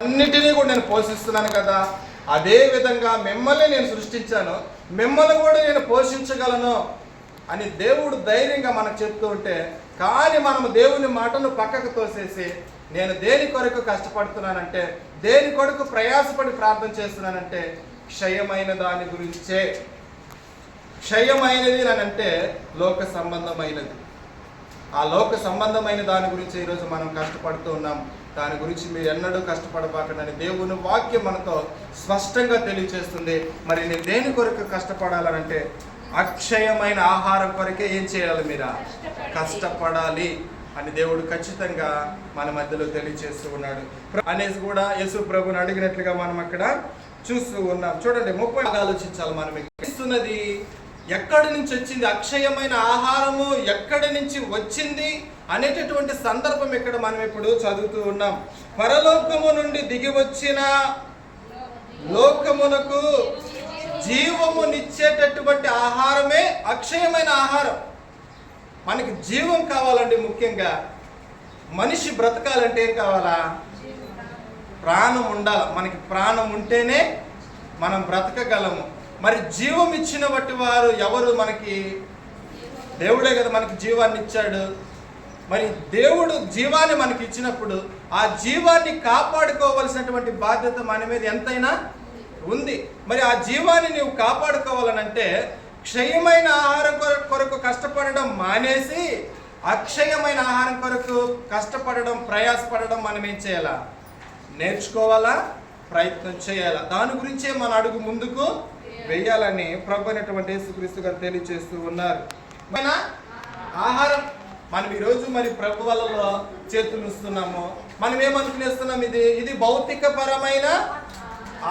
అన్నిటినీ కూడా నేను పోషిస్తున్నాను కదా, అదే విధంగా మిమ్మల్ని నేను సృష్టించాను, మిమ్మల్ని కూడా నేను పోషించగలను అని దేవుడు ధైర్యంగా మనకు చెప్తూ ఉంటే, కానీ మనము దేవుని మాటను పక్కకు తోసేసి నేను దేని కొరకు కష్టపడుతున్నానంటే, దేని కొరకు ప్రయాసపడి ప్రార్థన చేస్తున్నానంటే క్షయమైన దాని గురించే. క్షయమైనది అని అంటే లోక సంబంధమైనది. ఆ లోక సంబంధమైన దాని గురించి ఈరోజు మనం కష్టపడుతూ ఉన్నాం. దాని గురించి మీరు ఎన్నడూ కష్టపడబాకండి దేవుని వాక్యం మనతో స్పష్టంగా తెలియజేస్తుంది. మరి నేను దేని కొరకు కష్టపడాలనంటే అక్షయమైన ఆహారం కొరకే ఏం చేయాలి, మీరు కష్టపడాలి అని దేవుడు ఖచ్చితంగా మన మధ్యలో తెలియజేస్తూ ఉన్నాడు అనేసి కూడా యేసు ప్రభుని అడిగినట్లుగా మనం అక్కడ చూస్తూ ఉన్నాం. చూడండి 30 ఆలోచించాలి. మనం ఇస్తున్నది ఎక్కడి నుంచి వచ్చింది, అక్షయమైన ఆహారము ఎక్కడి నుంచి వచ్చింది అనేటటువంటి సందర్భం ఇక్కడ మనం ఇప్పుడు చదువుతూ ఉన్నాం. పరలోకము నుండి దిగి వచ్చిన లోకమునకు జీవమునిచ్చేటటువంటి ఆహారమే అక్షయమైన ఆహారం. మనకి జీవం కావాలండి. ముఖ్యంగా మనిషి బ్రతకాలంటే ఏం కావాలా? ప్రాణం ఉండాలి. మనకి ప్రాణం ఉంటేనే మనం బ్రతకగలము. మరి జీవం ఇచ్చిన బట్టి వారు ఎవరు? మనకి దేవుడే కదా మనకి జీవాన్ని ఇచ్చాడు. మరి దేవుడు జీవాన్ని మనకి ఇచ్చినప్పుడు ఆ జీవాన్ని కాపాడుకోవలసినటువంటి బాధ్యత మన మీద ఎంతైనా ఉంది. మరి ఆ జీవాన్ని నువ్వు కాపాడుకోవాలనంటే క్షయమైన ఆహారం కొరకు కష్టపడడం మానేసి అక్షయమైన ఆహారం కొరకు కష్టపడడం, ప్రయాసపడడం మనం ఏం చేయాలా? నేర్చుకోవాలా, ప్రయత్నం చేయాలా. దాని గురించే మన అడుగు ముందుకు వెయ్యాలని ప్రభు అయినటువంటి యేసుక్రీస్తు గారు తెలియజేస్తూ ఉన్నారు. మన ఆహారం మనం ఈరోజు మరి ప్రభు వలలో చేతులు ఇస్తున్నాము. మనం ఏమనుకునేస్తున్నాం? ఇది భౌతికపరమైన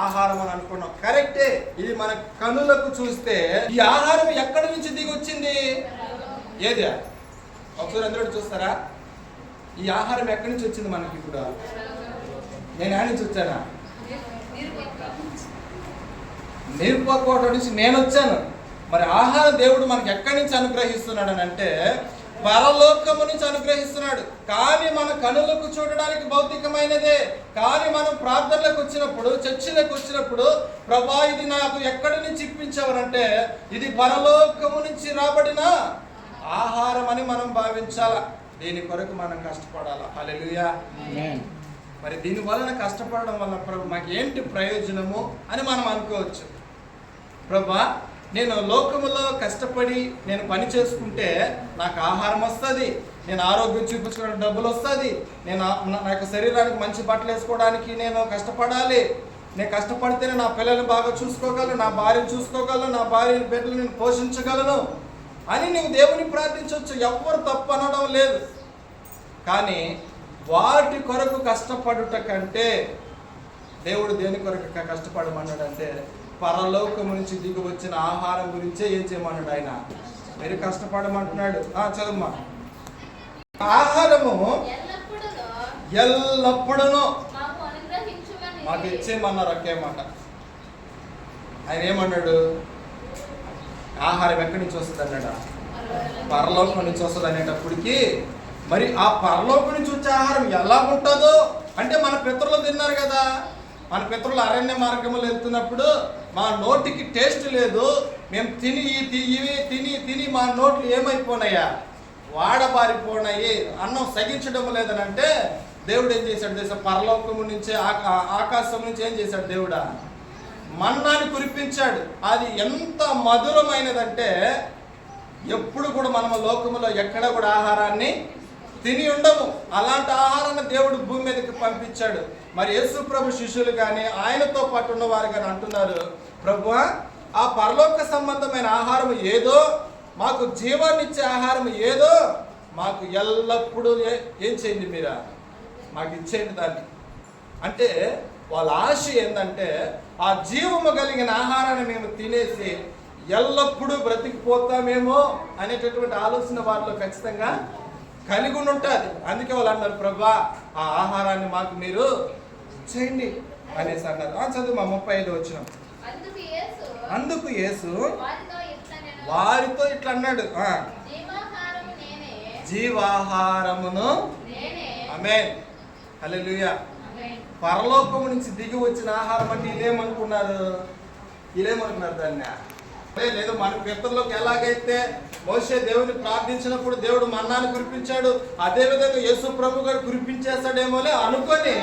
ఆహారం అని అనుకున్నాం. కరెక్టే. ఇది మన కనులకు చూస్తే ఈ ఆహారం ఎక్కడి నుంచి దిగి వచ్చింది? ఏది? ఒకసారి అందరూ చూస్తారా? ఈ ఆహారం ఎక్కడి నుంచి వచ్చింది మనకి? ఇప్పుడు నేను ఆ నుంచి వచ్చానా? నీరుపోకోట నుంచి నేను వచ్చాను. మరి ఆహారం దేవుడు మనకి ఎక్కడి నుంచి అనుగ్రహిస్తున్నాడు అని అంటే పరలోకము నుంచి అనుగ్రహిస్తున్నాడు. కానీ మన కనులకు చూడడానికి భౌతికమైనదే. కానీ మనం ప్రార్థనలకు వచ్చినప్పుడు, చర్చిలకు వచ్చినప్పుడు, ప్రభా ఇది నాకు ఎక్కడి నుంచి ఇప్పించావనంటే ఇది పరలోకము నుంచి రాబడిన ఆహారం అని మనం భావించాలా. దీని కొరకు మనం కష్టపడాలా. హల్లెలూయా. మరి దీని వలన కష్టపడడం వల్ల ప్రభు మాకు ఏంటి ప్రయోజనము అని మనం అనుకోవచ్చు. ప్రభా నేను లోకములో కష్టపడి నేను పని చేసుకుంటే నాకు ఆహారం వస్తుంది, నేను ఆరోగ్యం చూపించుకోవడానికి డబ్బులు వస్తుంది, నేను నాకు శరీరానికి మంచి బట్టలు వేసుకోవడానికి నేను కష్టపడాలి, నేను కష్టపడితేనే నా పిల్లల్ని బాగా చూసుకోగలను, నా భార్యను చూసుకోగలను, నా భార్య బిడ్డలు నేను పోషించగలను అని నీవు దేవుని ప్రార్థించవచ్చు. ఎవ్వరు తప్పు అనడం లేదు. కానీ వాటి కొరకు కష్టపడుట కంటే దేవుడు దేని కొరకు కష్టపడమన్నాడంటే పరలోకము నుంచి దిగి వచ్చిన ఆహారం గురించే ఏం చేయమన్నాడు ఆయన? మీరు కష్టపడమంటున్నాడు. చదువుమా. ఆహారము ఎల్లప్పుడూ మాకు ఇచ్చేయమన్నారు. ఒకేమాట ఆయన ఏమన్నాడు? ఆహారం ఎక్కడి నుంచి వస్తుంది అన్నాడా? పరలోకం నుంచి వస్తుంది అనేటప్పటికి మరి ఆ పరలోకం నుంచి వచ్చే ఆహారం ఎలా ఉంటుందో అంటే మన పితరులు తిన్నారు కదా. మన పితరులు అరణ్య మార్గంలో వెళ్తున్నప్పుడు మా నోటికి టేస్ట్ లేదు, మేము తిని మా నోట్లు ఏమైపోయినాయా? వాడబారిపోయినాయి, అన్నం సగించడం లేదని అంటే దేవుడు ఏం చేశాడు తెలుసా? పరలోకము నుంచి ఆకాశం నుంచి ఏం చేశాడు? దేవుడా మన్నాని కురిపించాడు. అది ఎంత మధురమైనదంటే ఎప్పుడు కూడా మనం లోకములో ఎక్కడ కూడా ఆహారాన్ని తిని ఉండము. అలాంటి ఆహారాన్ని దేవుడు భూమి మీదకి పంపించాడు. మరి యేసు ప్రభు శిష్యులు కానీ ఆయనతో పాటు ఉన్నవారు కానీ అంటున్నారు, ప్రభువా ఆ పరలోక సంబంధమైన ఆహారం ఏదో, మాకు జీవాన్ని ఇచ్చే ఆహారం ఏదో మాకు ఎల్లప్పుడూ ఏం చేయండి, మీరా మాకు ఇచ్చేయండి దాన్ని. అంటే వాళ్ళ ఆశ ఏంటంటే ఆ జీవము కలిగిన ఆహారాన్ని మేము తినేసి ఎల్లప్పుడూ బ్రతికిపోతామేమో అనేటటువంటి ఆలోచన వారిలో ఖచ్చితంగా కలిగి ఉంటుంది. అందుకే వాళ్ళు అన్నారు, ప్రభా ఆ ఆహారాన్ని మాకు మీరు చేయండి అనేసి అన్నారు. చదువు మా 35 వచ్చిన. అందుకు యేసు వారితో ఇట్లా అన్నాడు, జీవాహారమును. ఆమేన్. హల్లెలూయా. పరలోకము నుంచి దిగి వచ్చిన ఆహారం అంటే ఇదేమనుకున్నారు దాన్ని లేదు. మన పితరులకు ఎలాగైతే మోషే దేవుని ప్రార్థించినప్పుడు దేవుడు మన్నాను కురిపించాడు, అదే విధంగా యేసు ప్రభు గారు కురిపించేస్తాడేమోలే అనుకొని,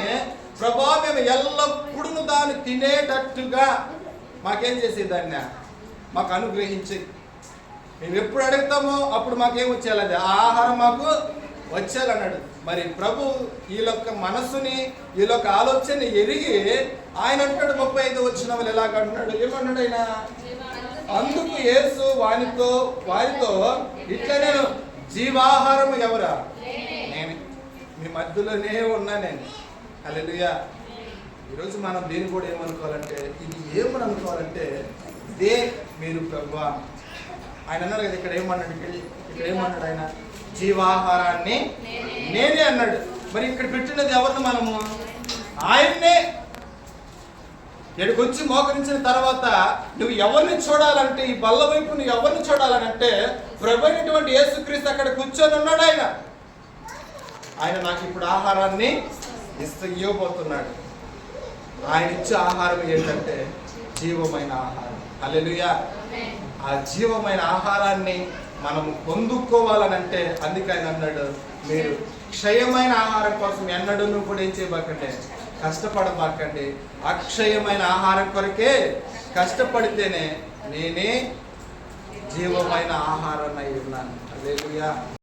ప్రభా మేము ఎల్లప్పుడూ దాన్ని తినేటట్టుగా మాకేం చేసే దాన్ని మాకు అనుగ్రహించి, మేము ఎప్పుడు అడుగుతామో అప్పుడు మాకేం వచ్చేయాలి, అది ఆ ఆహారం మాకు వచ్చేయాలన్నాడు. మరి ప్రభు వీళ్ళొక్క మనస్సుని వీళ్ళొక్క ఆలోచనని ఎరిగి ఆయన అంటాడు 35 వచ్చిన ఎలాగ అంటున్నాడు, ఏమన్నాడు ఆయన, అందుకు యేసు వారితో ఇట్లా నేను జీవాహారం ఎవరా, నేనే మీ మధ్యలోనే ఉన్నా నేను. హల్లెలూయా. ఈరోజు మనం దేని కూడా ఏమనుకోవాలంటే, ఇది ఏమని అనుకోవాలంటే, ఇదే మీరు ప్రభువా. ఆయన అన్నారు కదా, ఇక్కడ ఏమన్నాడు ఆయన, జీవాహారాన్ని నేనే అన్నాడు. మరి ఇక్కడ పెట్టినది ఎవరిని, మనము ఆయన్నే. ఇక్కడికి వచ్చి మోకరించిన తర్వాత నువ్వు ఎవరిని చూడాలంటే, ఈ బల్ల వైపు నువ్వు ఎవరిని చూడాలనంటే, ప్రభు అయినటువంటి యేసుక్రీస్తు అక్కడ కూర్చొని ఉన్నాడు. ఆయన నాకు ఇప్పుడు ఆహారాన్ని ఇవ్వబోతున్నాడు. ఆయన ఇచ్చే ఆహారం ఏంటంటే జీవమైన ఆహారం. హల్లెలూయా. ఆ జీవమైన ఆహారాన్ని మనం పొందుకోవాలనంటే అందుకే ఆయన అన్నాడు, మీరు క్షయమైన ఆహారం కోసం ఎన్నడూ కూడా ఏం చేయబాకండి, కష్టపడబాకండి. అక్షయమైన ఆహారం కొరకే కష్టపడితేనే నేనే జీవమైన ఆహారాన్ని అయి ఉన్నాను. హల్లెలూయా.